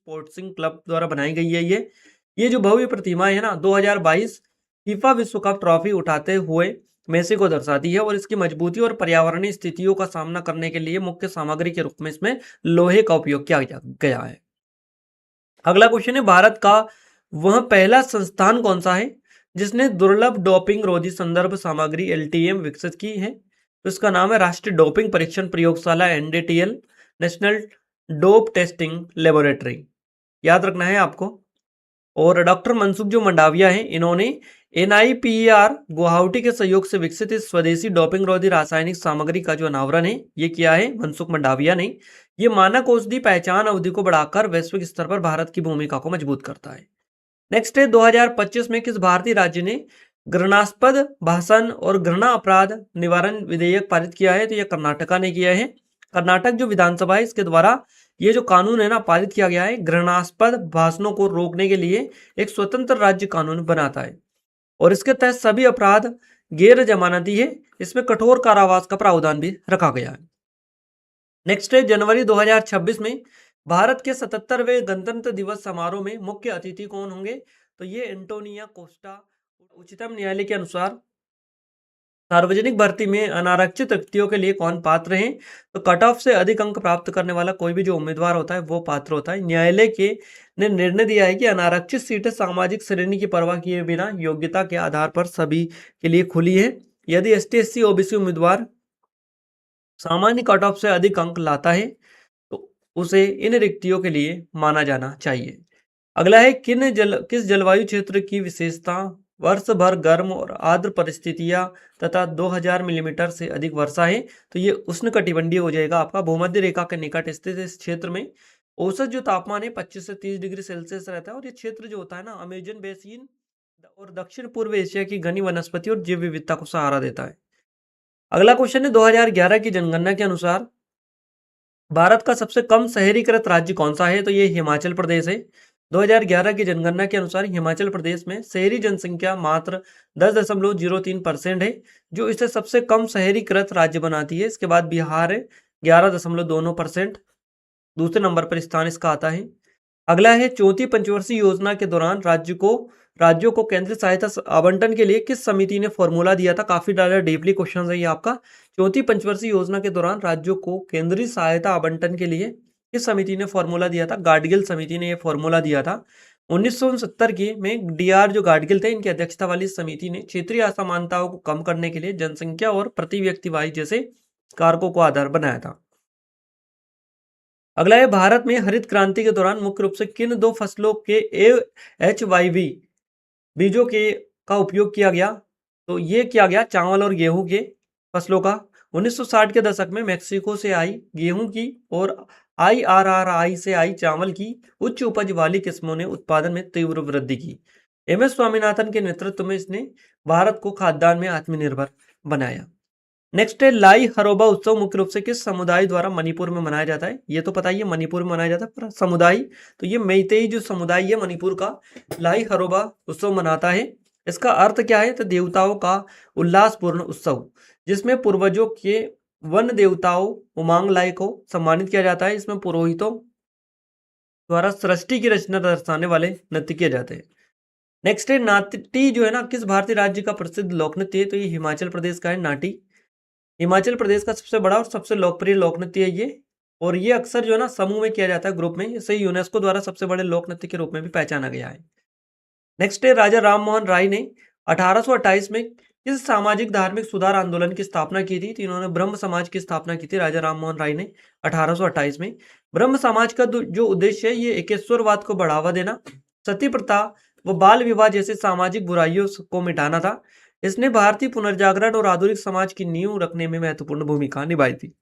स्पोर्ट्सिंग club द्वारा बनाई गई है। ये जो भव्य प्रतिमाएं है ना 2022 फीफा विश्व कप ट्रॉफी उठाते हुए मेसी को दर्शाती है और इसकी मजबूती और पर्यावरणीय स्थितियों का सामना करने के लिए मुख्य सामग्री के रूप में इसमें लोहे का उपयोग किया गया है। अगला क्वेश्चन है, भारत का वह पहला संस्थान कौन सा है जिसने दुर्लभ डोपिंग रोधी संदर्भ सामग्री एलटीएम विकसित की है? तो इसका नाम है राष्ट्रीय डोपिंग परीक्षण प्रयोगशाला NDTL, national dope testing laboratory. याद रखना है आपको। और डॉक्टर मनसुख जो मंडाविया हैं, इन्होंने एनआईपीआर गुवाहाटी के सहयोग से विकसित इस स्वदेशी डोपिंग रोधी रासायनिक सामग्री का जो अनावरण है ये किया है मनसुख मंडाविया ने। ये मानक औषधि पहचान अवधि को बढ़ाकर वैश्विक स्तर पर भारत की भूमिका को मजबूत करता है। नेक्स्ट है, 2025 में किस भारतीय राज्य ने घृणास्पद भाषण और घृणा अपराध निवारण विधेयक पारित किया है? तो यह कर्नाटका ने किया है। कर्नाटक जो विधानसभा है इसके द्वारा ये जो कानून है ना पारित किया गया है, घृणास्पद भाषणों को रोकने के लिए एक स्वतंत्र राज्य कानून बनाता है और इसके तहत सभी अपराध गैर जमानती है। इसमें कठोर कारावास का प्रावधान भी रखा गया है। नेक्स्ट है, जनवरी 2026 में भारत के 77वें गणतंत्र दिवस समारोह में मुख्य अतिथि कौन होंगे? तो ये एंटोनिया कोस्टा। उच्चतम न्यायालय के अनुसार सार्वजनिक भर्ती में अनारक्षित व्यक्तियों के लिए कौन पात्र हैं? तो कट ऑफ से अधिक अंक प्राप्त करने वाला कोई भी जो उम्मीदवार होता है वो पात्र होता है। न्यायालय के ने निर्णय दिया है कि अनारक्षित सीटें सामाजिक श्रेणी की परवाह किए बिना योग्यता के आधार पर सभी के लिए खुली है। यदि एसटी एससी ओबीसी उम्मीदवार सामान्य कट ऑफ से अधिक अंक लाता है तो उसे इन रिक्तियों के लिए माना जाना चाहिए। अगला है, किस जलवायु क्षेत्र की विशेषता वर्ष भर गर्म और आर्द्र परिस्थितियां तथा 2000 मिलीमीटर से अधिक वर्षा है? तो ये उष्णकटिबंधीय हो जाएगा आपका। भूमध्य रेखा के निकट स्थित इस क्षेत्र में औसत जो तापमान है 25 से 30 डिग्री सेल्सियस रहता है और ये क्षेत्र जो होता है ना अमेजन बेसिन और दक्षिण पूर्व एशिया की घनी वनस्पति और जैव विविधता को सहारा देता है। अगला क्वेश्चन है, 2011 की जनगणना के अनुसार भारत का सबसे कम शहरीकृत राज्य कौन सा है? तो ये हिमाचल प्रदेश है। 2011 की जनगणना के अनुसार हिमाचल प्रदेश में शहरी जनसंख्या मात्र 10.03% है, जो इसे सबसे कम शहरीकृत राज्य बनाती है। इसके बाद बिहार है 11.2%, दूसरे नंबर पर स्थान इसका आता है। अगला है, चौथी पंचवर्षीय योजना के दौरान राज्यों को केंद्रीय सहायता आवंटन के लिए किस समिति ने फॉर्मूला दिया था? काफी ज्यादा डीपली क्वेश्चन है ये आपका। चौथी पंचवर्षीय योजना के दौरान राज्यों को केंद्रीय सहायता आवंटन के लिए किस समिति ने फॉर्मूला दिया था? गाडगिल समिति ने यह फॉर्मूला दिया था। 1969 की में डीआर जो गाडगिल थे इनकी अध्यक्षता वाली समिति ने क्षेत्रीय असमानताओं को कम करने के लिए जनसंख्या और प्रति व्यक्ति आय जैसे कारकों को आधार बनाया था। अगला है, भारत में हरित क्रांति के दौरान मुख्य रूप से किन दो फसलों के HYV बीजों का उपयोग किया गया? तो ये किया गया चावल और गेहूं के फसलों का। 1960 के दशक में मैक्सिको से आई गेहूं की और IRRI से आई चावल की उच्च उपज वाली किस्मों ने उत्पादन में तीव्र वृद्धि की। MS स्वामीनाथन के नेतृत्व में इसने भारत को खाद्यान्न में आत्मनिर्भर बनाया। नेक्स्ट है, लाई हरोबा उत्सव मुख्य रूप से किस समुदाय द्वारा मणिपुर में मनाया जाता है? ये तो पता ही है मणिपुर में मनाया जाता है, पर समुदाय तो ये मेइतेई जो समुदाय है मणिपुर का लाई हरोबा उत्सव मनाता है। इसका अर्थ क्या है? तो देवताओं का उल्लासपूर्ण उत्सव जिसमें पूर्वजों के वन देवताओं उमांग लाई को सम्मानित किया जाता है। इसमें पुरोहितों द्वारा सृष्टि की रचना दर्शाने वाले नृत्य किए जाते हैं। नेक्स्ट है, नाटी जो है ना किस भारतीय राज्य का प्रसिद्ध लोक नृत्य है? तो ये हिमाचल प्रदेश का है नाटी। हिमाचल प्रदेश का सबसे बड़ा और सबसे लोकप्रिय लोक नृत्य है ये, और ये अक्सर जो है ना समूह में किया जाता है, ग्रुप में। इसे यूनेस्को द्वारा सबसे बड़े लोक नृत्य के रूप में भी पहचाना गया है। नेक्स्ट है, राजा राममोहन राय ने 1828 में किस सामाजिक धार्मिक सुधार आंदोलन की स्थापना की थी? तो इन्होंने ब्रह्म समाज की स्थापना की थी राजा राममोहन राय ने 1828 में। ब्रह्म समाज का जो उद्देश्य है ये एकेश्वरवाद को बढ़ावा देना, सती प्रथा व बाल विवाह जैसे सामाजिक बुराइयों को मिटाना था। इसने भारतीय पुनर्जागरण और आधुनिक समाज की नींव रखने में महत्वपूर्ण भूमिका निभाई थी।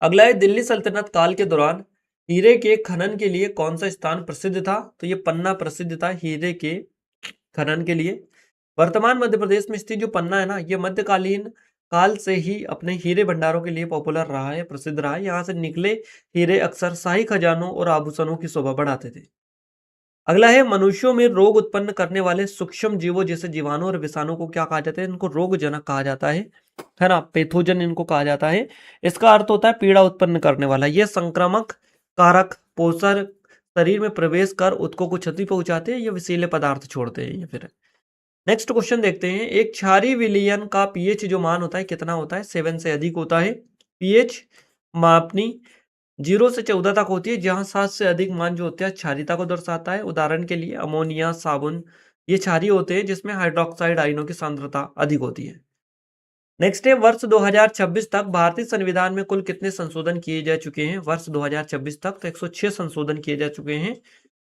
अगला है, दिल्ली सल्तनत काल के दौरान हीरे के खनन के लिए कौन सा स्थान प्रसिद्ध था? तो ये पन्ना प्रसिद्ध था हीरे के खनन के लिए। वर्तमान मध्य प्रदेश में स्थित जो पन्ना है ना ये मध्यकालीन काल से ही अपने हीरे भंडारों के लिए पॉपुलर रहा है, प्रसिद्ध रहा है। यहाँ से निकले हीरे अक्सर शाही खजानों और आभूषणों की शोभा बढ़ाते थे। अगला है, मनुष्यों में रोग उत्पन्न करने वाले सूक्ष्म जीवों जैसे जीवाणु और विषाणु को क्या कहा जाता है? इनको रोगजनक कहा जाता है ना, पैथोजन इनको कहा जाता है। इसका अर्थ होता है पीड़ा उत्पन्न करने वाला। ये संक्रामक कारक पोषण शरीर में प्रवेश कर उत्कों को क्षति पहुंचाते हैं या विषैले पदार्थ छोड़ते हैं या फिर। नेक्स्ट क्वेश्चन देखते हैं, एक क्षारीय विलयन का पीएच जो मान होता है कितना होता है? 7 से अधिक होता है। पीएच मापनी 0 से 14 तक होती है, जहां 7 से अधिक मान जो होते हैं क्षारीयता को दर्शाता है। उदाहरण के लिए अमोनिया, साबुन, ये क्षारीय होते हैं जिसमें हाइड्रोक्साइड आयनों की सांद्रता अधिक होती है। नेक्स्ट है, वर्ष 2026 तक भारतीय संविधान में कुल कितने संशोधन किए जा चुके हैं? वर्ष 2026 तक तो 106 संशोधन किए जा चुके हैं।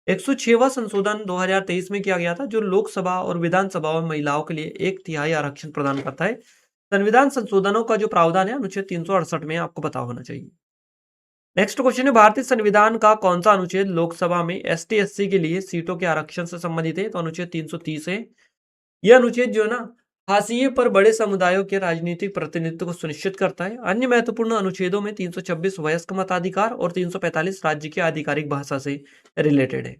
106वां संशोधन 2023 में किया गया था, जो लोकसभा और विधानसभा में महिलाओं के लिए 1/3 आरक्षण प्रदान करता है। संविधान संशोधनों का जो प्रावधान है अनुच्छेद 368 में आपको पता होना चाहिए। नेक्स्ट क्वेश्चन है, भारतीय संविधान का कौन सा अनुच्छेद लोकसभा में एसटी एससी के लिए सीटों के आरक्षण से संबंधित है? तो अनुच्छेद 330 है। यह अनुच्छेद जो है ना, हाशिए पर बड़े समुदायों के राजनीतिक प्रतिनिधित्व को सुनिश्चित करता है। अन्य महत्वपूर्ण अनुच्छेदों में 326 वयस्क मताधिकार और 345 राज्य की आधिकारिक भाषा से रिलेटेड है।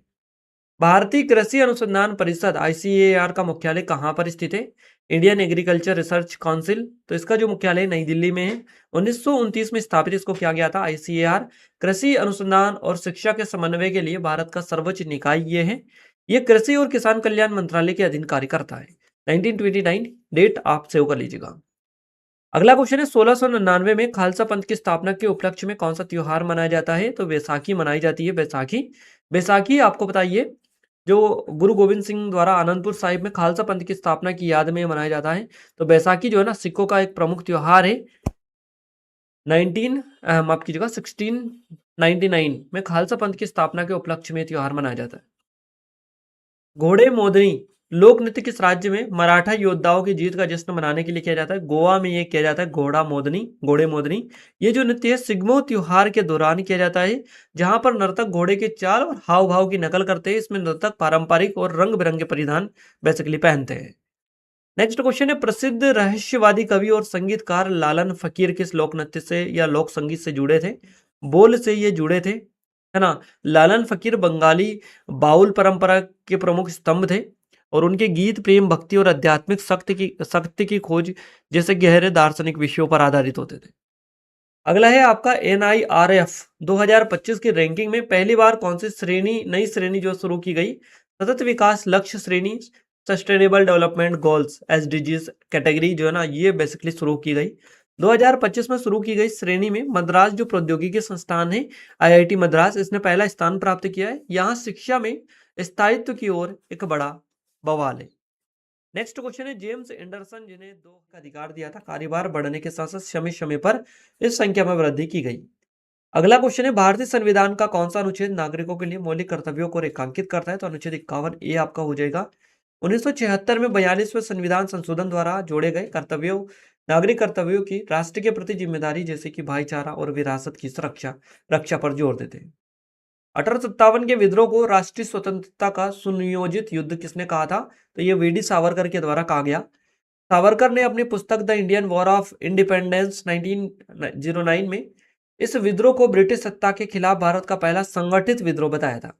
भारतीय कृषि अनुसंधान परिषद आईसीएआर का मुख्यालय कहाँ पर स्थित है? इंडियन एग्रीकल्चर रिसर्च काउंसिल, तो इसका जो मुख्यालय नई दिल्ली में है। 1929 में स्थापित इसको किया गया था। आईसीएआर कृषि अनुसंधान और शिक्षा के समन्वय के लिए भारत का सर्वोच्च निकाय ये है। ये कृषि और किसान कल्याण मंत्रालय के अधीन कार्य करता है। 1929 डेट आप सेव कर लीजिएगा। अगला क्वेश्चन है, 1699 में खालसा पंथ की स्थापना के उपलक्ष्य में कौन सा त्योहार मनाया जाता है? तो बैसाखी मनाई जाती है। बैसाखी बैसाखी आपको बताइए, जो गुरु गोविंद सिंह द्वारा आनंदपुर साहिब में खालसा पंथ की स्थापना की याद में मनाया जाता है। तो बैसाखी जो है ना, सिखों का एक प्रमुख त्योहार है। 1699 में खालसा पंथ की स्थापना के उपलक्ष्य में त्योहार मनाया जाता है। घोड़े मोदनी लोक नृत्य किस राज्य में मराठा योद्धाओं की जीत का जश्न मनाने के लिए किया जाता है? गोवा में ये किया जाता है। घोड़े मोदनी ये जो नृत्य है सिग्मो त्योहार के दौरान किया जाता है, जहां पर नर्तक घोड़े के चाल और हाव भाव की नकल करते हैं। इसमें नर्तक पारंपरिक और रंग बिरंगे परिधान बेसिकली पहनते हैं। नेक्स्ट क्वेश्चन है, प्रसिद्ध रहस्यवादी कवि और संगीतकार लालन फकीर किस लोक नृत्य से या लोक संगीत से जुड़े थे? बोल से ये जुड़े थे, है ना। लालन फकीर बंगाली बाउल परंपरा के प्रमुख स्तंभ थे और उनके गीत प्रेम, भक्ति और आध्यात्मिक शक्ति की खोज जैसे गहरे दार्शनिक विषयों पर आधारित होते थे। अगला है आपका NIRF 2025 की रैंकिंग में पहली बार कौन सी नई श्रेणी जो शुरू की गई? सतत विकास लक्ष्य श्रेणी, sustainable development goals SDGs category जो है ना, ये बेसिकली शुरू की गई। 2025 में शुरू की गई श्रेणी में मद्रास जो प्रौद्योगिकी संस्थान है IIT मद्रास, इसने पहला स्थान प्राप्त किया है। यहाँ शिक्षा में स्थायित्व की ओर एक बड़ा बवाल है। नेक्स्ट क्वेश्चन है, जेम्स एंडरसन जिन्हें 2 का अधिकार दिया था, कार्यभार बढ़ने के साथ साथ समय समय पर इस संख्या में वृद्धि की गई। अगला क्वेश्चन है, भारतीय संविधान का कौन सा अनुच्छेद नागरिकों के लिए मौलिक कर्तव्यों को रेखांकित करता है? तो अनुच्छेद 51A आपका हो जाएगा। 1976 में 42वें संविधान संशोधन द्वारा जोड़े गए कर्तव्यों नागरिक कर्तव्यों की राष्ट्र के प्रति जिम्मेदारी जैसे कि भाईचारा और विरासत की रक्षा पर जोर देते हैं। 1857 के विद्रोह को राष्ट्रीय स्वतंत्रता का सुनियोजित युद्ध किसने कहा था? तो ये VD सावरकर के द्वारा कहा गया। सावरकर ने अपनी पुस्तक the Indian war of independence 1909 में इस विद्रोह को ब्रिटिश सत्ता के खिलाफ भारत का पहला संगठित विद्रोह बताया था।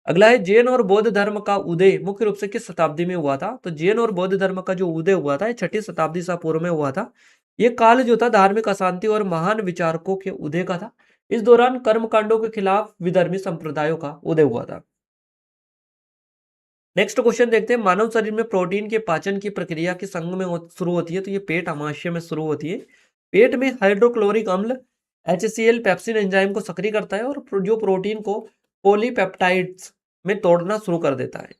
अगला है, जैन और बौद्ध धर्म का उदय मुख्य रूप से किस शताब्दी में हुआ था? तो जैन और बौद्ध धर्म का जो उदय हुआ था 6ठी शताब्दी ईसा पूर्व में हुआ था। ये काल जो था धार्मिक अशांति और महान विचारकों के उदय का था। इस दौरान कर्मकांडों के खिलाफ विधर्मी संप्रदायों का उदय हुआ था। नेक्स्ट क्वेश्चन देखते हैं, मानव शरीर में प्रोटीन के पाचन की प्रक्रिया किस अंग में शुरू होती है? तो ये पेट अमाशय में शुरू होती है। पेट में हाइड्रोक्लोरिक अम्ल HCl पेप्सिन एंजाइम को सक्रिय करता है और जो प्रोटीन को पॉलीपेप्टाइड्स में तोड़ना शुरू कर देता है।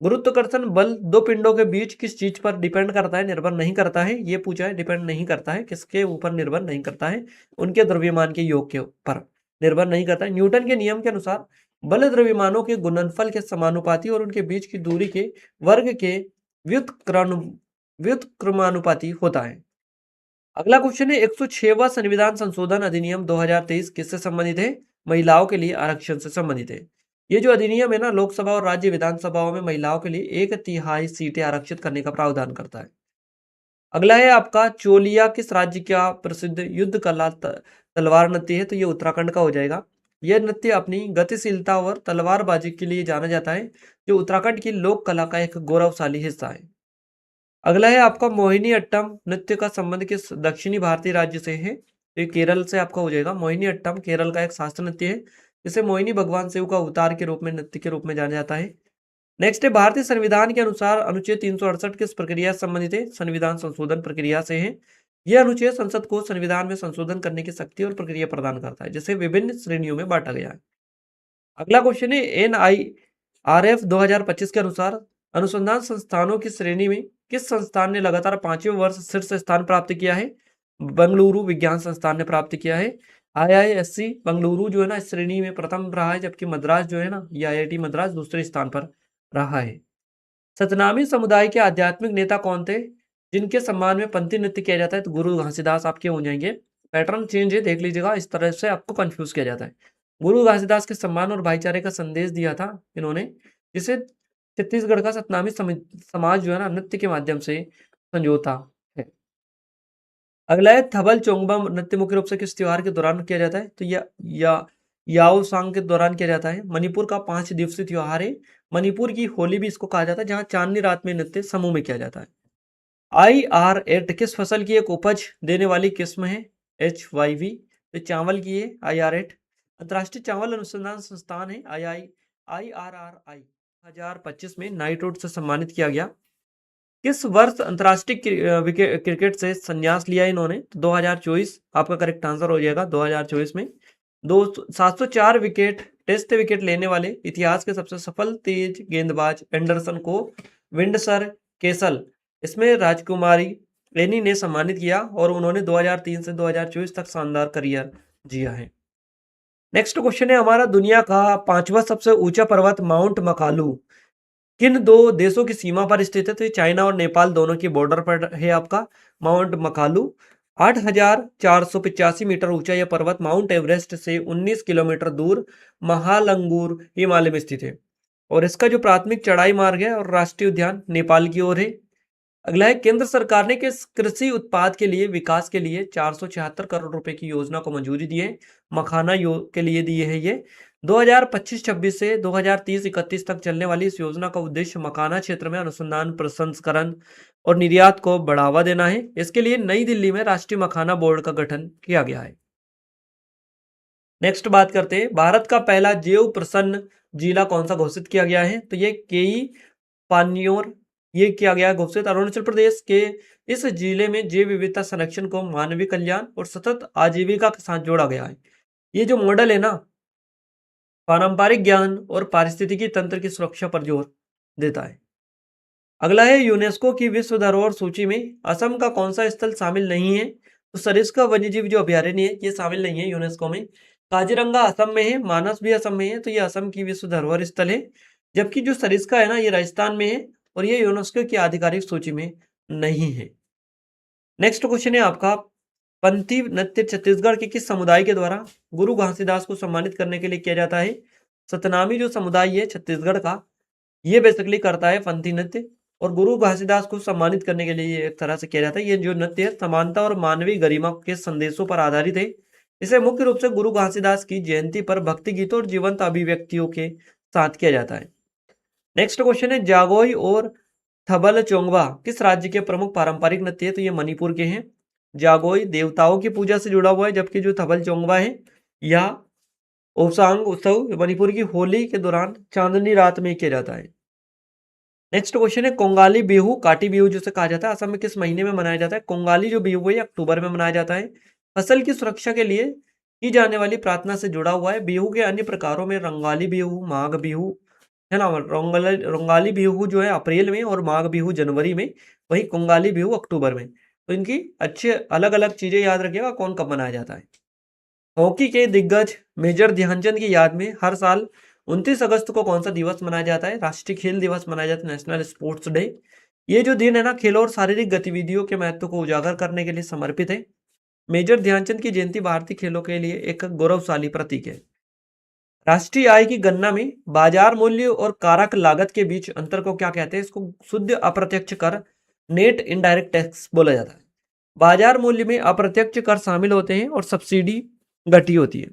गुरुत्वाकर्षण बल दो पिंडों के बीच किस चीज पर डिपेंड करता है? निर्भर नहीं करता है। ये पूछा है, डिपेंड नहीं करता है। किसके ऊपर निर्भर नहीं करता है? उनके द्रव्यमान के योग के ऊपर निर्भर नहीं करता है। न्यूटन के नियम के अनुसार बल द्रव्यमानों के गुणनफल के समानुपाती और उनके बीच की दूरी के वर्ग के व्युत्क्रमानुपाती होता है। अगला क्वेश्चन है, 106वां संविधान संशोधन अधिनियम 2023 किससे संबंधित है? महिलाओं के लिए आरक्षण से संबंधित है। ये जो अधिनियम है ना, लोकसभा और राज्य विधानसभाओं में महिलाओं के लिए 1/3 सीटें आरक्षित करने का प्रावधान करता है। अगला है आपका, चोलिया किस राज्य का प्रसिद्ध युद्ध कला तलवार नृत्य है? तो ये उत्तराखंड का हो जाएगा। यह नृत्य अपनी गतिशीलता और तलवारबाजी के लिए जाना जाता है, जो उत्तराखंड की लोक कला का एक गौरवशाली हिस्सा है। अगला है आपका, मोहिनी अट्टम नृत्य का संबंध किस दक्षिणी भारतीय राज्य से है? तो ये केरल से आपका हो जाएगा। मोहिनी अट्टम केरल का एक शास्त्रीय नृत्य है इसे मोहिनी भगवान शिव का अवतार के रूप में नृत्य के रूप में जाना जाता है। नेक्स्ट है, भारतीय संविधान के अनुसार अनुच्छेद 368 किस प्रक्रिया से संबंधित है? संविधान संशोधन प्रक्रिया से है। यह अनुच्छेद संसद को संविधान में संशोधन करने की शक्ति और प्रक्रिया प्रदान करता है, जिसे विभिन्न श्रेणियों में बांटा गया है। अगला क्वेश्चन है, NIRF 2025 के अनुसार अनुसंधान संस्थानों की श्रेणी में किस संस्थान ने लगातार 5वें वर्ष शीर्ष स्थान प्राप्त किया है? बेंगलुरु विज्ञान संस्थान ने प्राप्त किया है। IISc बेंगलुरु जो है ना इस श्रेणी में प्रथम रहा है, जबकि मद्रास जो है ना ये IIT मद्रास दूसरे स्थान पर रहा है। सतनामी समुदाय के आध्यात्मिक नेता कौन थे जिनके सम्मान में पंथी नृत्य किया जाता है? तो गुरु घासीदास आपके हो जाएंगे। पैटर्न चेंज है, देख लीजिएगा, इस तरह से आपको कंफ्यूज किया जाता है। गुरु घासीदास के सम्मान और भाईचारे का संदेश दिया था इन्होंने, जिसे छत्तीसगढ़ का सतनामी समाज जो है ना नृत्य के माध्यम से संजोता है। अगला है, थबल चोंगबा नृत्य मुख्य रूप से किस त्योहार के दौरान किया जाता है? तो याओ सांग के दौरान किया जाता है। मणिपुर का 5 दिवसीय त्योहार है। मणिपुर की होली भी इसको कहा जाता है, जहां चांदनी रात में नृत्य समूह में किया जाता है। IR8 किस फसल की एक उपज देने वाली किस्म है? HYV, तो चावल की है IR8। अंतर्राष्ट्रीय चावल अनुसंधान संस्थान है IRRI 2025 में नाइटरोड से सम्मानित किया गया। किस वर्ष अंतर्राष्ट्रीय क्रिकेट से संन्यास लिया इन्होंने? तो 2024 आपका करेक्ट आंसर हो जाएगा। 2024 में 704 विकेट टेस्ट विकेट लेने वाले इतिहास के सबसे सफल तेज गेंदबाज एंडरसन को विंडसर केसल इसमें राजकुमारी एनी ने सम्मानित किया और उन्होंने 2003 से 2024 तक शानदार करियर जिया है। नेक्स्ट क्वेश्चन है हमारा, दुनिया का 5वां सबसे ऊंचा पर्वत माउंट मकालू किन 2 देशों की सीमा पर स्थित है? तो चाइना और नेपाल दोनों की बॉर्डर पर है आपका माउंट मकालू। 8,485 मीटर ऊंचा यह पर्वत माउंट एवरेस्ट से 19 किलोमीटर दूर महालंगूर हिमालय में स्थित है और इसका जो प्राथमिक चढ़ाई मार्ग है और राष्ट्रीय उद्यान नेपाल की ओर है। अगला है, केंद्र सरकार ने किस कृषि उत्पाद के लिए विकास के लिए 476 करोड़ रुपए की योजना को मंजूरी दी है? मखाना के लिए दिए है ये। 2025-26 से 2030-31 तक चलने वाली इस योजना का उद्देश्य मखाना क्षेत्र में अनुसंधान, प्रसंस्करण और निर्यात को बढ़ावा देना है। इसके लिए नई दिल्ली में राष्ट्रीय मखाना बोर्ड का गठन किया गया है। नेक्स्ट बात करते हैं, भारत का पहला जैव प्रसन्न जिला कौन सा घोषित किया गया है? तो ये केई पान्योर ये किया गया घोषित। अरुणाचल प्रदेश के इस जिले में जैव विविधता संरक्षण को मानवीय कल्याण और सतत आजीविका के साथ जोड़ा गया है। ये जो मॉडल है ना पारंपरिक ज्ञान और पारिस्थितिकी तंत्र की सुरक्षा पर जोर देता है। अगला है, यूनेस्को की विश्व धरोहर सूची में असम का कौन सा स्थल शामिल नहीं है? तो सरिस्का वन्यजीव जो अभ्यारण्य है ये शामिल नहीं है यूनेस्को में। काजीरंगा असम में है, मानस भी असम में है, तो ये असम की विश्व धरोहर स्थल है। जबकि जो सरिस्का है ना ये राजस्थान में है और ये यूनेस्को की आधिकारिक सूची में नहीं है। नेक्स्ट क्वेश्चन है आपका, पंथी नृत्य छत्तीसगढ़ के किस समुदाय के द्वारा गुरु घासीदास को सम्मानित करने के लिए किया जाता है? सतनामी जो समुदाय है छत्तीसगढ़ का ये बेसिकली करता है पंथी नृत्य और गुरु घासीदास को सम्मानित करने के लिए एक तरह से किया जाता है। ये जो नृत्य है समानता और मानवीय गरिमा के संदेशों पर आधारित है। इसे मुख्य रूप से गुरु घासीदास की जयंती पर भक्ति गीतों और जीवंत अभिव्यक्तियों के साथ किया जाता है। नेक्स्ट क्वेश्चन है, जागोई और थबल चोंगवा किस राज्य के प्रमुख पारंपरिक नृत्य है? तो ये मणिपुर के हैं। जागोई देवताओं की पूजा से जुड़ा हुआ है, जबकि जो थबल चोंगवा है या ओसांग उत्सव मणिपुर की होली के दौरान चांदनी रात में किया जाता है। नेक्स्ट क्वेश्चन है, कोंगाली बिहू काटी बिहू जिसे कहा जाता है असम में किस महीने में मनाया जाता है? कोंगाली जो बिहू है अक्टूबर में मनाया जाता है। फसल की सुरक्षा के लिए की जाने वाली प्रार्थना से जुड़ा हुआ है। बिहू के अन्य प्रकारों में रंगाली बिहू, माघ बिहू है ना। रंगाली बिहू जो है अप्रैल में और माघ बिहू जनवरी में, वही कोंगाली बिहू अक्टूबर में। तो इनकी अच्छे अलग अलग चीजें याद रखिएगा कौन कब मनाया जाता है। हॉकी के दिग्गज मेजर ध्यानचंद की याद में हर साल 29 अगस्त को कौन सा दिवस मनाया जाता है? राष्ट्रीय खेल दिवस मनाया जाता है, नेशनल स्पोर्ट्स डे। ये जो दिन है ना खेलों और शारीरिक गतिविधियों के महत्व को उजागर करने के लिए समर्पित है। मेजर ध्यानचंद की जयंती भारतीय खेलों के लिए एक गौरवशाली प्रतीक है। राष्ट्रीय आय की गणना में बाजार मूल्य और कारक लागत के बीच अंतर को क्या कहते हैं? इसको शुद्ध अप्रत्यक्ष कर, नेट इनडायरेक्ट टैक्स बोला जाता है। बाजार मूल्य में अप्रत्यक्ष कर शामिल होते हैं और सब्सिडी घटी होती है।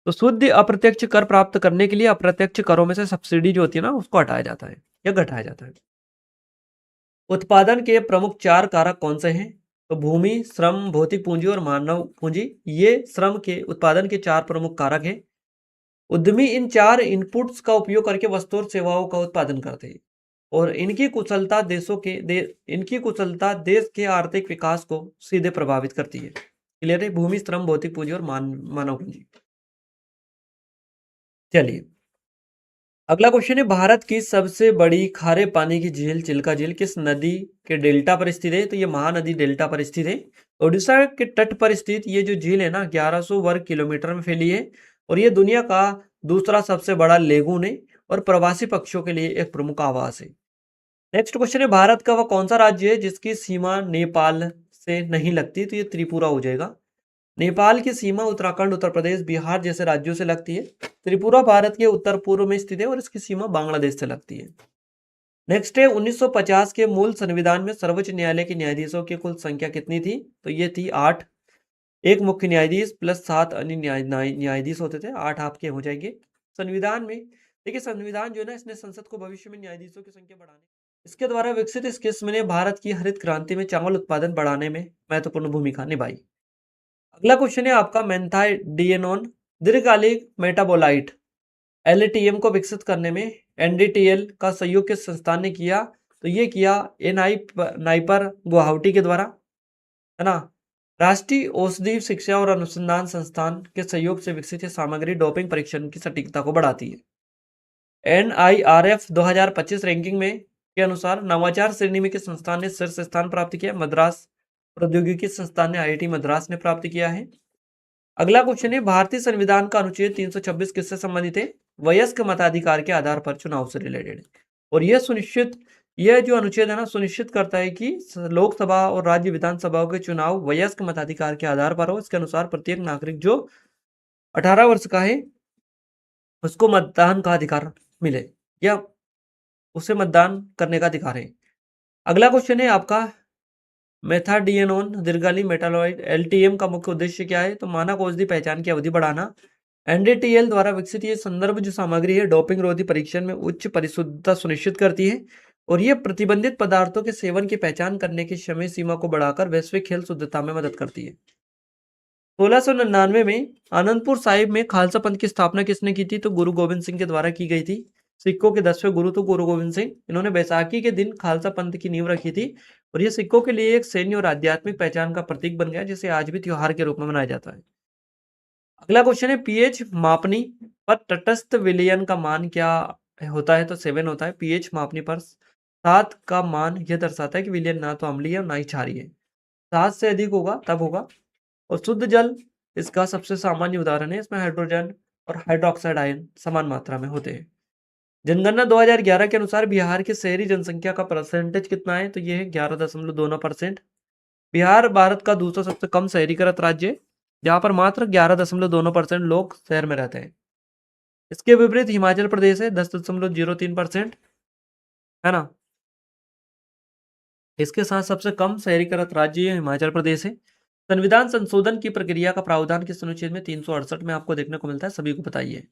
तो शुद्ध अप्रत्यक्ष कर प्राप्त करने के लिए अप्रत्यक्ष करों में से सब्सिडी जो होती है ना उसको हटाया जाता है या घटाया जाता है। उत्पादन के प्रमुख 4 कारक कौन से हैं? तो भूमि, श्रम, भौतिक पूंजी और मानव पूंजी। ये श्रम के उत्पादन के 4 प्रमुख कारक हैं। उद्यमी इन 4 इनपुट्स का उपयोग करके वस्तु और सेवाओं का उत्पादन करते हैं और इनकी कुशलता देश के आर्थिक विकास को सीधे प्रभावित करती है। क्लियर है? भूमि, श्रम, भौतिक पूंजी और मानव पूंजी। चलिए, अगला क्वेश्चन है, भारत की सबसे बड़ी खारे पानी की झील चिल्का झील किस नदी के डेल्टा पर स्थित है? तो ये महानदी डेल्टा पर स्थित है। ओडिशा के तट पर स्थित ये जो झील है ना 1100 वर्ग किलोमीटर में फैली है और ये दुनिया का दूसरा सबसे बड़ा लेगून है और प्रवासी पक्षियों के लिए एक प्रमुख आवास है। नेक्स्ट क्वेश्चन है, भारत का वह कौन सा राज्य है जिसकी सीमा नेपाल से नहीं लगती? तो ये त्रिपुरा हो जाएगा। नेपाल की सीमा उत्तराखंड, उत्तर प्रदेश, बिहार जैसे राज्यों से लगती है। त्रिपुरा भारत के उत्तर पूर्व में स्थित है और इसकी सीमा बांग्लादेश से लगती है। नेक्स्ट है, 1950 के मूल संविधान में सर्वोच्च न्यायालय के न्यायाधीशों की कुल संख्या कितनी थी? तो ये थी 8। एक मुख्य न्यायाधीश प्लस 7 अन्य न्यायाधीश होते थे। 8 आपके हो जाएंगे। संविधान में देखिए, संविधान जो है ना, इसने संसद को भविष्य में न्यायाधीशों की संख्या बढ़ाने, इसके द्वारा विकसित इस किस्म ने भारत की हरित क्रांति में चावल उत्पादन बढ़ाने में महत्वपूर्ण भूमिका निभाई। अगला क्वेश्चन है आपका, मेंथाइडिएनोन दीर्घकालिक मेटाबोलाइट एलटीएम को विकसित करने में एनडीटीएल का सहयोग किस संस्थान ने किया? तो ये किया नाइपर गुवाहाटी के द्वारा, है ना। राष्ट्रीय औषधि शिक्षा और अनुसंधान संस्थान के सहयोग से विकसित ये सामग्री डोपिंग परीक्षण की सटीकता को बढ़ाती है। NIRF 2025 रैंकिंग में के अनुसार नवाचार श्रेणी में किस संस्थान ने शीर्ष स्थान प्राप्त किया? मद्रास प्रौद्योगिकी संस्थान ने, IIT मद्रास ने प्राप्त किया है। अगला क्वेश्चन है, भारतीय संविधान का अनुच्छेद 326 किससे संबंधित है? वयस्क मताधिकार के आधार पर चुनाव से रिलेटेड। और यह जो अनुच्छेद है ना, सुनिश्चित करता है कि लोकसभा और राज्य विधानसभाओं के चुनाव वयस्क मताधिकार के आधार पर हो। इसके अनुसार प्रत्येक नागरिक जो 18 वर्ष का है उसको मतदान का अधिकार मिले या उसे मतदान करने का अधिकार है। अगला क्वेश्चन है आपका, मेथाडिएनोन दीर्घकालीन मेटाबोलाइट एलटीएम का मुख्य उद्देश्य क्या है? तो मानक औषधि पहचान की अवधि बढ़ाना। एनडीटीएल द्वारा विकसित ये संदर्भ जो सामग्री है डोपिंग रोधी परीक्षण में उच्च परिशुद्धता सुनिश्चित करती है और ये प्रतिबंधित पदार्थों के सेवन की पहचान करने की समय सीमा को बढ़ाकर वैश्विक खेल शुद्धता में मदद करती है। 1699 में आनंदपुर साहिब में खालसा पंथ की स्थापना किसने की थी? तो गुरु गोविंद सिंह के द्वारा की गई थी। सिखों के 10वें गुरु तो गुरु गोविंद सिंह, इन्होंने बैसाखी के दिन खालसा पंथ की नींव रखी थी और ये सिखों के लिए एक सैन्य और आध्यात्मिक पहचान का प्रतीक बन गया, जिसे आज भी त्योहार के रूप में मनाया जाता है। अगला क्वेश्चन है, पीएच मापनी पर तटस्थ विलयन का मान क्या होता है? तो 7 होता है। पीएच मापनी पर 7 का मान यह दर्शाता है कि विलयन ना तो अम्लीय और ना ही क्षारीय है। 7 से अधिक होगा तब होगा। और शुद्ध जल इसका सबसे सामान्य उदाहरण है। इसमें हाइड्रोजन और हाइड्रोक्साइड आयन समान मात्रा में होते हैं। जनगणना 2011 के अनुसार बिहार की शहरी जनसंख्या का परसेंटेज कितना है? तो ये है 11.2%। बिहार भारत का दूसरा सबसे कम शहरीकृत राज्य है, जहां पर मात्र 11.2% लोग शहर में रहते हैं। इसके विपरीत हिमाचल प्रदेश है 10.03%, है ना। इसके साथ सबसे कम शहरीकृत राज्य हिमाचल प्रदेश है। संविधान संशोधन की प्रक्रिया का प्रावधान किस अनुच्छेद में 368 में आपको देखने को मिलता है? सभी को बताइए,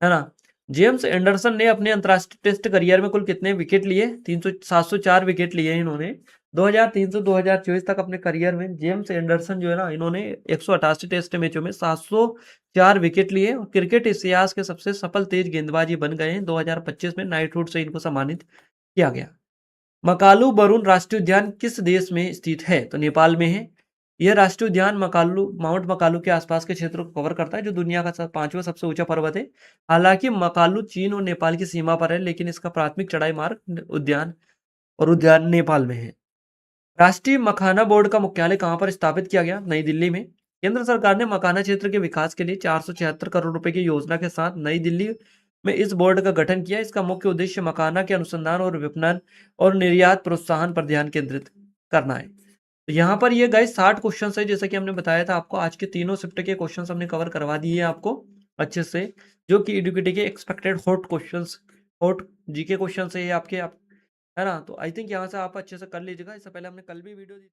है ना। जेम्स एंडरसन ने अपने अंतरराष्ट्रीय टेस्ट करियर में कुल कितने विकेट लिए? 704 विकेट लिए इन्होंने। 2003 से 2024 तक अपने करियर में जेम्स एंडरसन जो है ना, इन्होंने 188 टेस्ट मैचों में 704 विकेट लिए और क्रिकेट इतिहास के सबसे सफल तेज गेंदबाज बन गए हैं। 2025 में नाइटहुड से इनको सम्मानित किया गया। मकालू बरून राष्ट्रीय उद्यान किस देश में स्थित है? तो नेपाल में है। यह राष्ट्रीय उद्यान माउंट मकालू के आसपास के क्षेत्र को कवर करता है, जो दुनिया का 5वां सबसे ऊंचा पर्वत है। हालांकि मकालू चीन और नेपाल की सीमा पर है, लेकिन इसका प्राथमिक चढ़ाई मार्ग उद्यान नेपाल में है। राष्ट्रीय मखाना बोर्ड का मुख्यालय कहां पर स्थापित किया गया? नई दिल्ली में। केंद्र सरकार ने मखाना क्षेत्र के विकास के लिए 476 करोड़ रुपए की योजना के साथ नई दिल्ली में इस बोर्ड का गठन किया। इसका मुख्य उद्देश्य मखाना के अनुसंधान और विपणन और निर्यात प्रोत्साहन पर ध्यान केंद्रित करना है। तो यहाँ पर ये गाइस 60 क्वेश्चन है, जैसा कि हमने बताया था आपको। आज के तीनों शिफ्ट के क्वेश्चन हमने कवर करवा दिए आपको अच्छे से, जो कि एडुकेटी के एक्सपेक्टेड हॉट जीके क्वेश्चन है ये आपके, है ना। तो आई थिंक यहाँ से आप अच्छे से कर लीजिएगा। इससे पहले हमने कल भी वीडियो दी।